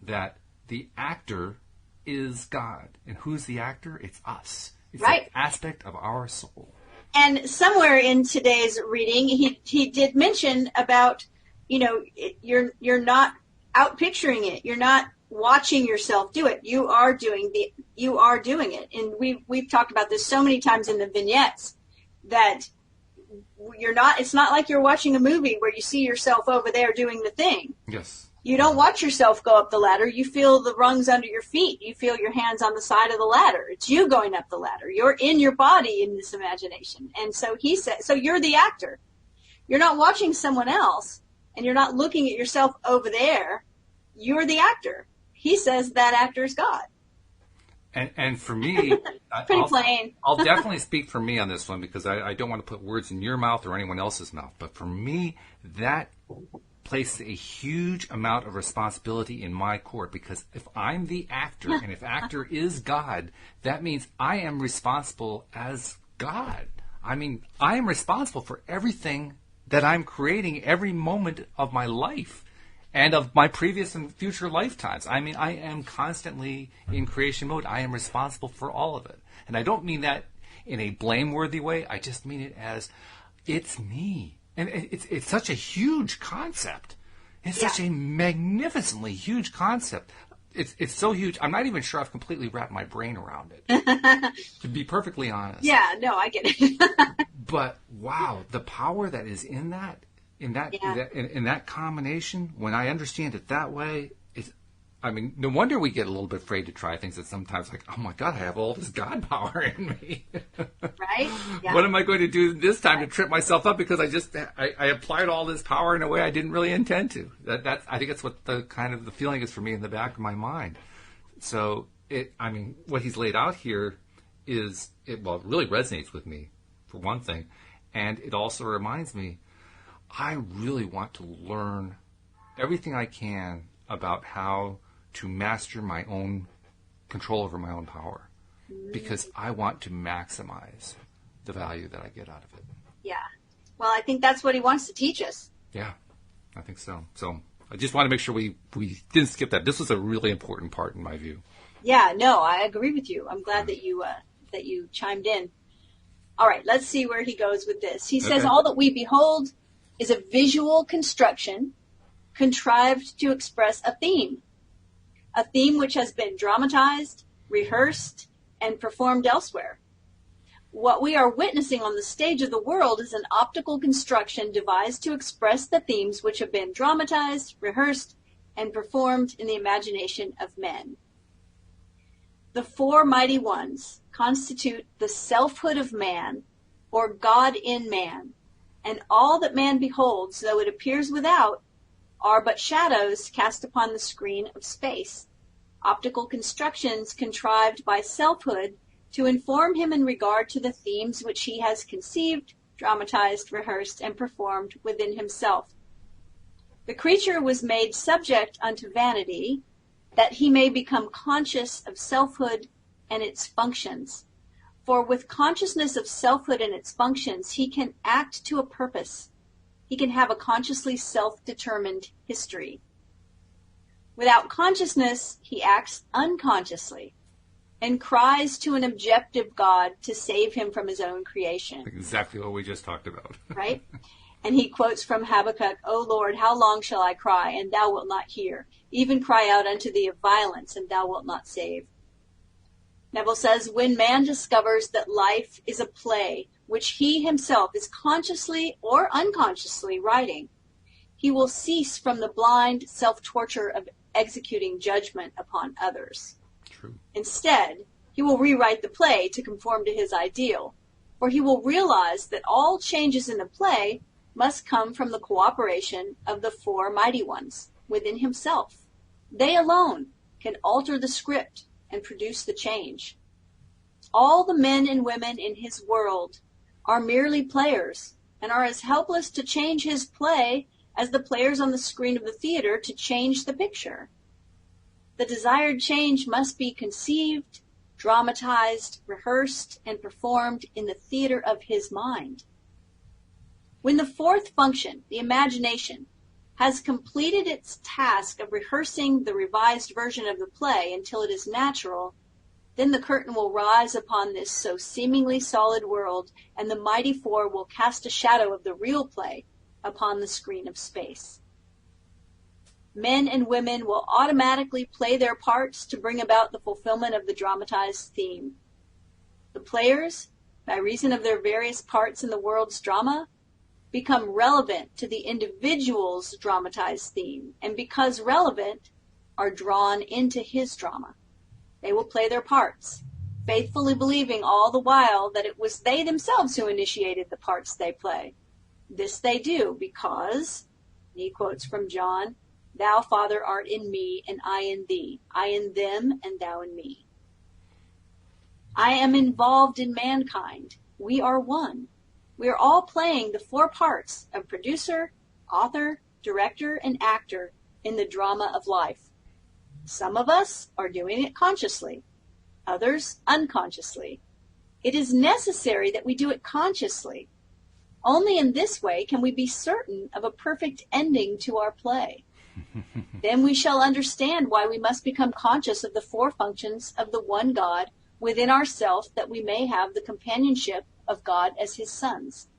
that the actor is God. And who's the actor? It's us. It's right. An aspect of our soul. And somewhere in today's reading, he did mention about you're not out picturing it. You're not watching yourself do it. You are doing it. And we've talked about this so many times in the vignettes that it's not like you're watching a movie where you see yourself over there doing the thing. Yes. You don't watch yourself go up the ladder. You feel the rungs under your feet. You feel your hands on the side of the ladder. It's you going up the ladder. You're in your body in this imagination. And so he said, so you're the actor. You're not watching someone else, and you're not looking at yourself over there. You're the actor. He says that actor is God. And for me, pretty plain. I'll definitely speak for me on this one because I don't want to put words in your mouth or anyone else's mouth. But for me, that places a huge amount of responsibility in my court, because if I'm the actor and if actor is God, that means I am responsible as God. I mean, I am responsible for everything that I'm creating every moment of my life and of my previous and future lifetimes. I mean, I am constantly in creation mode. I am responsible for all of it. And I don't mean that in a blameworthy way. I just mean it as it's me. And it's such a huge concept. It's such a magnificently huge concept. It's so huge. I'm not even sure I've completely wrapped my brain around it, to be perfectly honest. Yeah, no, I get it. But wow, the power that is in that combination, when I understand it that way, I mean, no wonder we get a little bit afraid to try things that sometimes like, oh my God, I have all this God power in me. Right? Yeah. What am I going to do this time to trip myself up because I applied all this power in a way I didn't really intend to? I think that's what the kind of the feeling is for me in the back of my mind. So what he's laid out here it really resonates with me for one thing. And it also reminds me, I really want to learn everything I can about how to master my own control over my own power, because I want to maximize the value that I get out of it. Yeah. Well, I think that's what he wants to teach us. Yeah, I think so. So I just want to make sure we didn't skip that. This was a really important part in my view. Yeah, no, I agree with you. I'm glad that you chimed in. All right, let's see where he goes with this. He says, all that we behold is a visual construction contrived to express a theme which has been dramatized, rehearsed, and performed elsewhere. What we are witnessing on the stage of the world is an optical construction devised to express the themes which have been dramatized, rehearsed, and performed in the imagination of men. The four mighty ones constitute the selfhood of man, or God in man, and all that man beholds, though it appears without, are but shadows cast upon the screen of space, optical constructions contrived by selfhood to inform him in regard to the themes which he has conceived, dramatized, rehearsed, and performed within himself. The creature was made subject unto vanity, that he may become conscious of selfhood and its functions. For with consciousness of selfhood and its functions, he can act to a purpose. He can have a consciously self-determined history. Without consciousness, he acts unconsciously and cries to an objective God to save him from his own creation. Exactly what we just talked about. Right? And he quotes from Habakkuk, O Lord, how long shall I cry, and thou wilt not hear? Even cry out unto thee of violence, and thou wilt not save. Neville says, when man discovers that life is a play which he himself is consciously or unconsciously writing, he will cease from the blind self-torture of executing judgment upon others. True. Instead, he will rewrite the play to conform to his ideal, for he will realize that all changes in the play must come from the cooperation of the four mighty ones within himself. They alone can alter the script and produce the change. All the men and women in his world are merely players and are as helpless to change his play as the players on the screen of the theater to change the picture. The desired change must be conceived, dramatized, rehearsed, and performed in the theater of his mind. When the fourth function, the imagination, has completed its task of rehearsing the revised version of the play until it is natural, then the curtain will rise upon this so seemingly solid world, and the mighty four will cast a shadow of the real play upon the screen of space. men and women will automatically play their parts to bring about the fulfillment of the dramatized theme. The players, by reason of their various parts in the world's drama, become relevant to the individual's dramatized theme, and because relevant, are drawn into his drama. They will play their parts, faithfully believing all the while that it was they themselves who initiated the parts they play. This they do because, and he quotes from John, "Thou, Father, art in me, and I in thee. I in them, and thou in me." I am involved in mankind. We are one. We are all playing the four parts of producer, author, director, and actor in the drama of life. Some of us are doing it consciously, others unconsciously. It is necessary that we do it consciously. Only in this way can we be certain of a perfect ending to our play. Then we shall understand why we must become conscious of the four functions of the one God within ourselves, that we may have the companionship of God as his sons.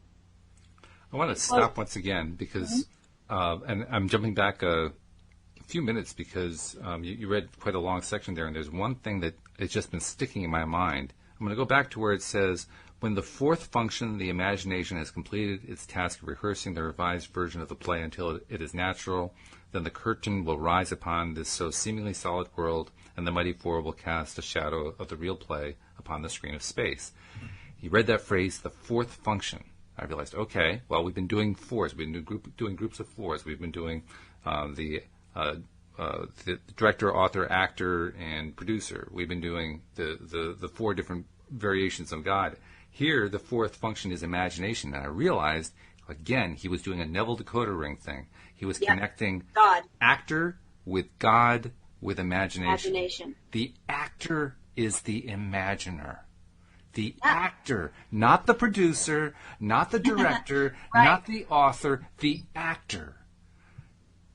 I want to stop once again because, and I'm jumping back a few minutes because you read quite a long section there, and there's one thing that has just been sticking in my mind. I'm going to go back to where it says, when the fourth function, the imagination, has completed its task of rehearsing the revised version of the play until it is natural, then the curtain will rise upon this so seemingly solid world, and the mighty four will cast a shadow of the real play upon the screen of space. He read that phrase, the fourth function. I realized, okay, well, we've been doing fours. We've been doing groups of fours. We've been doing the director, author, actor, and producer. We've been doing the four different variations of God. Here, the fourth function is imagination. And I realized, again, he was doing a Neville decoder ring thing. He was connecting God. Actor with God with imagination. The actor is the imaginer. The actor, not the producer, not the director, right. Not the author, the actor.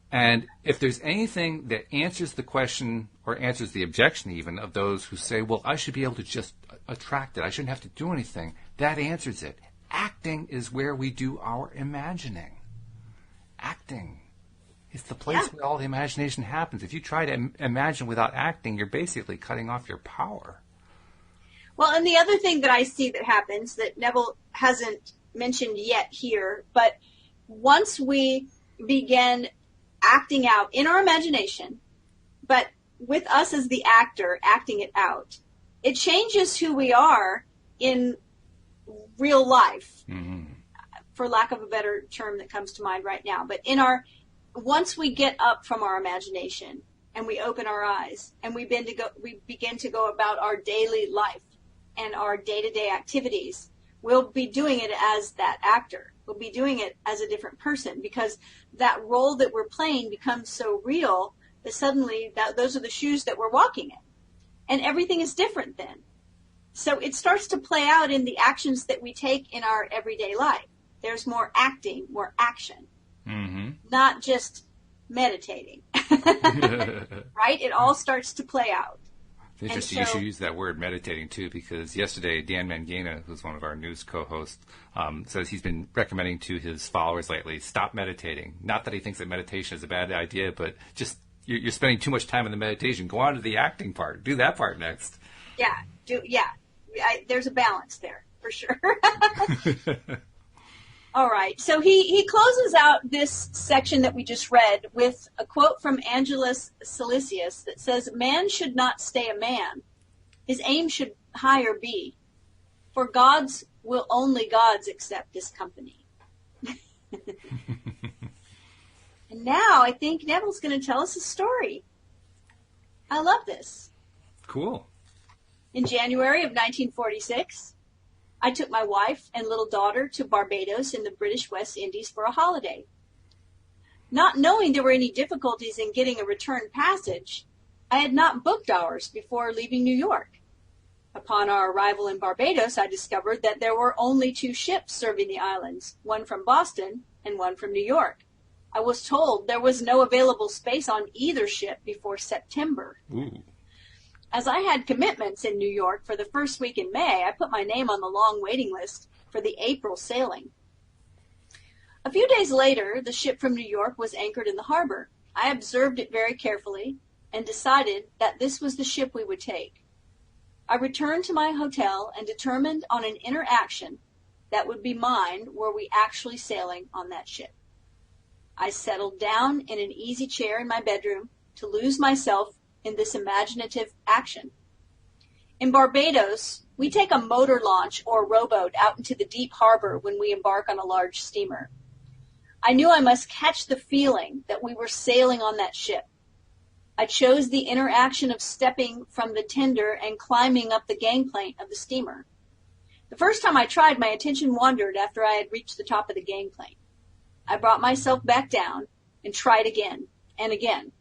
And if there's anything that answers the question or answers the objection even of those who say, well, I should be able to just attract it, I shouldn't have to do anything, that answers it. Acting is where we do our imagining. Acting is the place where all the imagination happens. If you try to imagine without acting, you're basically cutting off your power. Well, and the other thing that I see that happens that Neville hasn't mentioned yet here, but once we begin acting out in our imagination, but with us as the actor acting it out, it changes who we are in real life, for lack of a better term that comes to mind right now. But once we get up from our imagination and we open our eyes and we begin to go about our daily life and our day-to-day activities, we'll be doing it as that actor. We'll be doing it as a different person because that role that we're playing becomes so real that suddenly those are the shoes that we're walking in. And everything is different then. So it starts to play out in the actions that we take in our everyday life. There's more acting, more action, not just meditating. Right? It all starts to play out. It's interesting you should use that word, meditating, too, because yesterday Dan Mangena, who's one of our news co-hosts, says he's been recommending to his followers lately, stop meditating. Not that he thinks that meditation is a bad idea, but just you're spending too much time in the meditation. Go on to the acting part. Do that part next. There's a balance there, for sure. All right. So he closes out this section that we just read with a quote from Angelus Silesius that says, "Man should not stay a man. His aim should higher be. For gods will only gods accept this company." And now I think Neville's going to tell us a story. I love this. Cool. In January of 1946, I took my wife and little daughter to Barbados in the British West Indies for a holiday. Not knowing there were any difficulties in getting a return passage, I had not booked ours before leaving New York. Upon our arrival in Barbados, I discovered that there were only 2 ships serving the islands, one from Boston and one from New York. I was told there was no available space on either ship before September. Ooh. As I had commitments in New York for the first week in May, I put my name on the long waiting list for the April sailing. A few days later, the ship from New York was anchored in the harbor. I observed it very carefully and decided that this was the ship we would take. I returned to my hotel and determined on an interaction that would be mine were we actually sailing on that ship. I settled down in an easy chair in my bedroom to lose myself in this imaginative action. In Barbados, we take a motor launch or rowboat out into the deep harbor when we embark on a large steamer. I knew I must catch the feeling that we were sailing on that ship. I chose the interaction of stepping from the tender and climbing up the gangplank of the steamer. The first time I tried, my attention wandered after I had reached the top of the gangplank. I brought myself back down and tried again and again.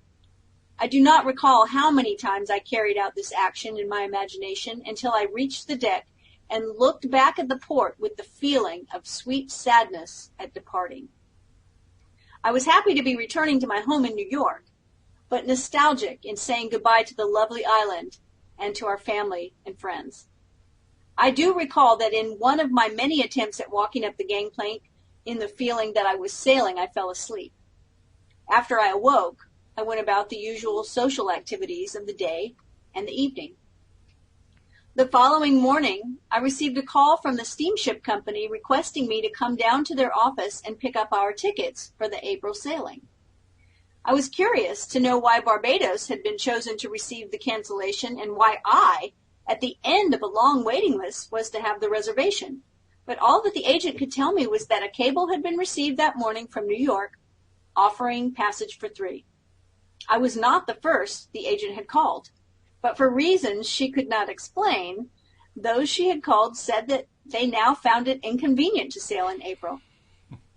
I do not recall how many times I carried out this action in my imagination until I reached the deck and looked back at the port with the feeling of sweet sadness at departing. I was happy to be returning to my home in New York, but nostalgic in saying goodbye to the lovely island and to our family and friends. I do recall that in one of my many attempts at walking up the gangplank, in the feeling that I was sailing, I fell asleep. After I awoke, I went about the usual social activities of the day and the evening. The following morning, I received a call from the steamship company requesting me to come down to their office and pick up our tickets for the April sailing. I was curious to know why Barbados had been chosen to receive the cancellation and why I, at the end of a long waiting list, was to have the reservation. But all that the agent could tell me was that a cable had been received that morning from New York offering passage for 3. I was not the first the agent had called, but for reasons she could not explain, those she had called said that they now found it inconvenient to sail in April.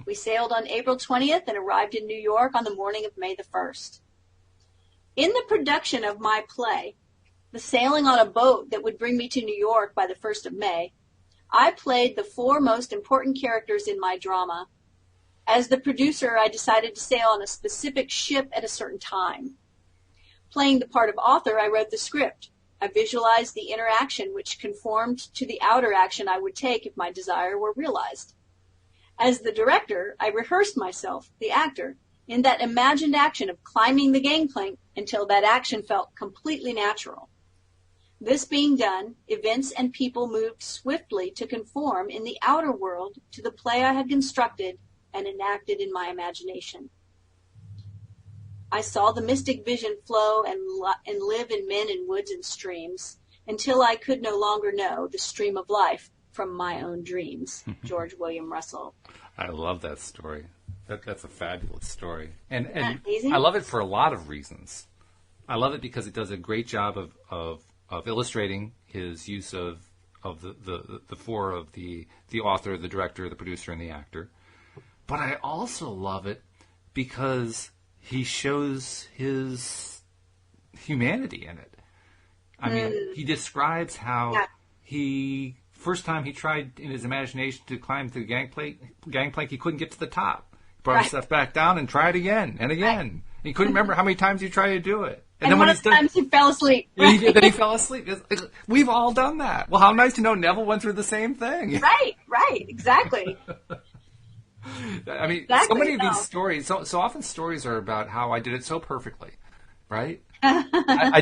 We sailed on April 20th and arrived in New York on the morning of May the 1st. In the production of my play, The Sailing on a Boat That Would Bring Me to New York by the 1st of May, I played the 4 most important characters in my drama. As the producer, I decided to sail on a specific ship at a certain time. Playing the part of author, I wrote the script. I visualized the interaction which conformed to the outer action I would take if my desire were realized. As the director, I rehearsed myself, the actor, in that imagined action of climbing the gangplank until that action felt completely natural. This being done, events and people moved swiftly to conform in the outer world to the play I had constructed and enacted in my imagination. I saw the mystic vision flow and live in men and woods and streams until I could no longer know the stream of life from my own dreams. George William Russell. I love that story. That's a fabulous story. And amazing? I love it for a lot of reasons. I love it because it does a great job of illustrating his use of the 4 of the author, the director, the producer, and the actor. But I also love it because he shows his humanity in it. I mean, he describes how he, first time he tried in his imagination to climb the gangplank, he couldn't get to the top. He brought himself back down and tried again and again. Right. He couldn't remember how many times he tried to do it. And then one of the times he fell asleep. Right? Then he fell asleep. We've all done that. Well, how nice to know Neville went through the same thing. Right, exactly. I mean, so many of these stories, so often stories are about how I did it so perfectly, right? I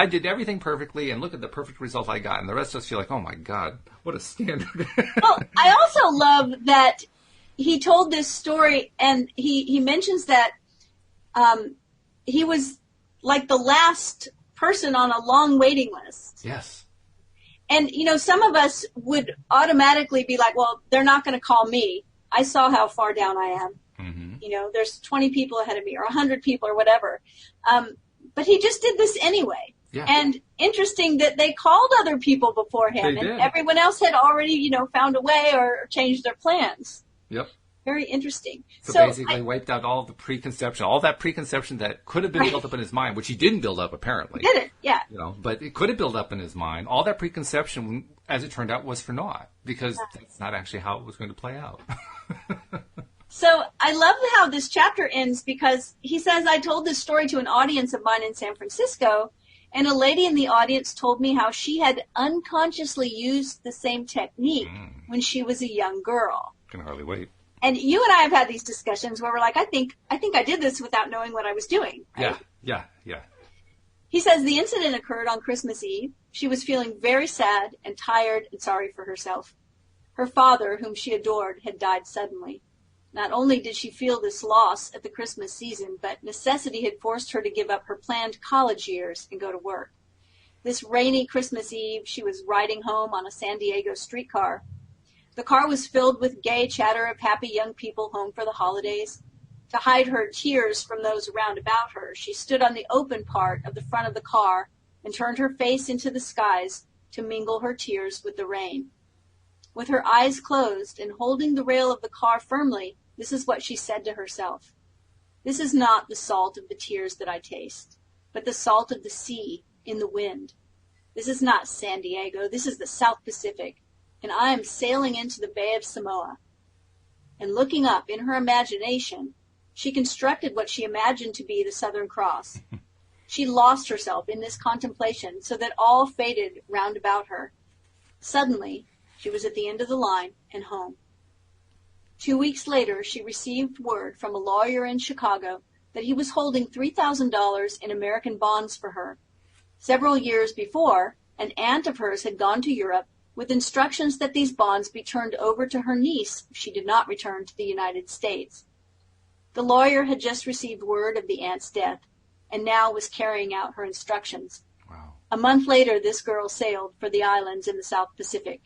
did everything perfectly, and look at the perfect result I got. And the rest of us feel like, oh my God, what a standard. Well, I also love that he told this story, and he mentions that he was like the last person on a long waiting list. Yes. And, some of us would automatically be like, well, they're not going to call me. I saw how far down I am. Mm-hmm. There's 20 people ahead of me or 100 people or whatever. But he just did this anyway. Yeah. And interesting that they called other people before him. They and did. Everyone else had already, found a way or changed their plans. Yep. Very interesting. So basically wiped out all the preconception, all that preconception that could have been built up in his mind, which he didn't build up apparently. Didn't, yeah. But it could have built up in his mind. All that preconception, as it turned out, was for naught because that's not actually how it was going to play out. So I love how this chapter ends because he says, I told this story to an audience of mine in San Francisco, and a lady in the audience told me how she had unconsciously used the same technique when she was a young girl. Can hardly wait. And you and I have had these discussions where we're like, I think I did this without knowing what I was doing. Right? Yeah. He says the incident occurred on Christmas Eve. She was feeling very sad and tired and sorry for herself. Her father, whom she adored, had died suddenly. Not only did she feel this loss at the Christmas season, but necessity had forced her to give up her planned college years and go to work. This rainy Christmas Eve, she was riding home on a San Diego streetcar. The car was filled with gay chatter of happy young people home for the holidays. To hide her tears from those round about her, she stood on the open part of the front of the car and turned her face into the skies to mingle her tears with the rain. With her eyes closed and holding the rail of the car firmly, this is what she said to herself. This is not the salt of the tears that I taste, but the salt of the sea in the wind. This is not San Diego, this is the South Pacific, and I am sailing into the Bay of Samoa. And looking up in her imagination, she constructed what she imagined to be the Southern Cross. She lost herself in this contemplation so that all faded round about her. Suddenly, she was at the end of the line and home. 2 weeks later, she received word from a lawyer in Chicago that he was holding $3,000 in American bonds for her. Several years before, an aunt of hers had gone to Europe with instructions that these bonds be turned over to her niece if she did not return to the United States. The lawyer had just received word of the aunt's death and now was carrying out her instructions. Wow. A month later, this girl sailed for the islands in the South Pacific.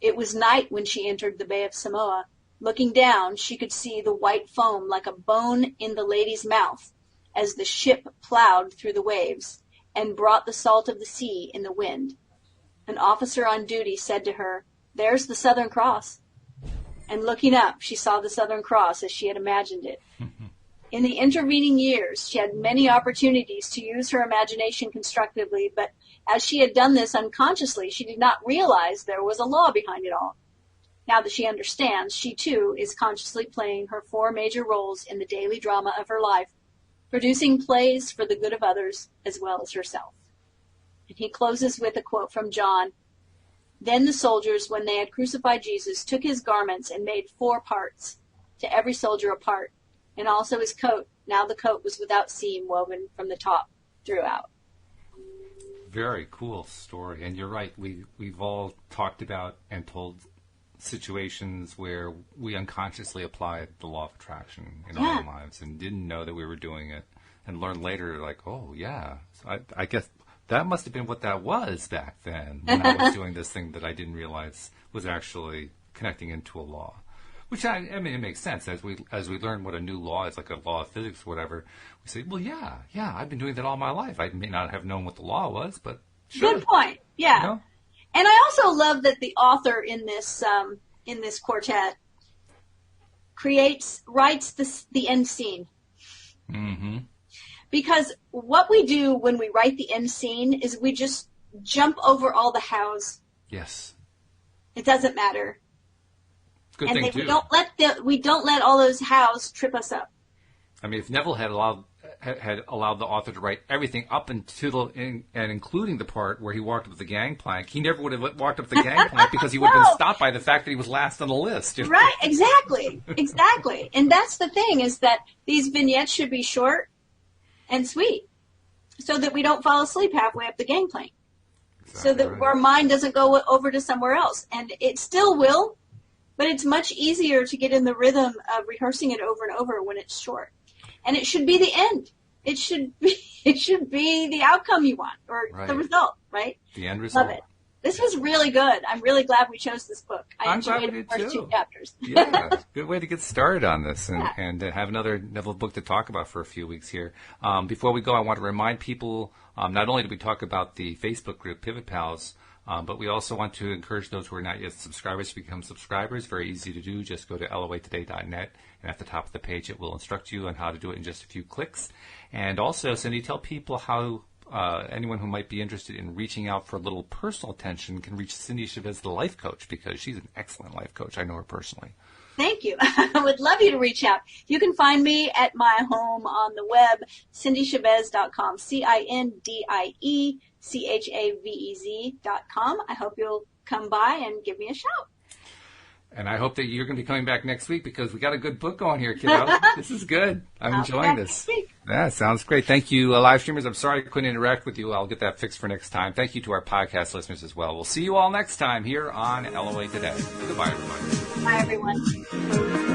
It was night when she entered the Bay of Samoa. Looking down, she could see the white foam like a bone in the lady's mouth as the ship plowed through the waves and brought the salt of the sea in the wind. An officer on duty said to her, "There's the Southern Cross." And looking up, she saw the Southern Cross as she had imagined it. In the intervening years, she had many opportunities to use her imagination constructively, but as she had done this unconsciously, she did not realize there was a law behind it all. Now that she understands, she too is consciously playing her 4 major roles in the daily drama of her life, producing plays for the good of others as well as herself. And he closes with a quote from John. Then the soldiers, when they had crucified Jesus, took his garments and made 4 parts, to every soldier a part, and also his coat. Now the coat was without seam woven from the top throughout. Very cool story. And you're right. We've all talked about and told situations where we unconsciously applied the law of attraction in our own lives and didn't know that we were doing it, and learned later, like, oh, yeah. So I guess that must have been what that was back then when I was doing this thing that I didn't realize was actually connecting into a law. Which, I mean, it makes sense. As we learn what a new law is, like a law of physics or whatever, we say, well, yeah, I've been doing that all my life. I may not have known what the law was, but sure. Good point. Yeah. You know? And I also love that the author in this quartet writes the end scene. Mm-hmm. Because what we do when we write the end scene is we just jump over all the hows. Yes. It doesn't matter. Good and thing too. We don't let all those hows trip us up. I mean, if Neville had allowed the author to write everything up until and including the part where he walked up the gangplank, he never would have walked up the gangplank because he would have been stopped by the fact that he was last on the list. Right, exactly. And that's the thing, is that these vignettes should be short and sweet so that we don't fall asleep halfway up the gangplank. Exactly, so that our mind doesn't go over to somewhere else. And it still will, but it's much easier to get in the rhythm of rehearsing it over and over when it's short. And it should be the end. It should be the outcome you want, or the result, right? The end result. Love it. This was really good. I'm really glad we chose this book. I'm glad we did the first too. 2 chapters. Yeah, good way to get started on this and have another Neville book to talk about for a few weeks here. Before we go, I want to remind people, not only do we talk about the Facebook group Pivot Pals, but we also want to encourage those who are not yet subscribers to become subscribers. Very easy to do. Just go to loatoday.net, and at the top of the page it will instruct you on how to do it in just a few clicks. And also, Cindy, tell people how anyone who might be interested in reaching out for a little personal attention can reach Cindy Chavez, the life coach, because she's an excellent life coach. I know her personally. Thank you. I would love you to reach out. You can find me at my home on the web, cindychavez.com, CINDIECHAVEZ.com. I hope you'll come by and give me a shout. And I hope that you're going to be coming back next week because we got a good book going here, kiddo. This is good. I'm enjoying this. Yeah, sounds great. Thank you, live streamers. I'm sorry I couldn't interact with you. I'll get that fixed for next time. Thank you to our podcast listeners as well. We'll see you all next time here on LOA Today. Goodbye, everybody. Bye, everyone.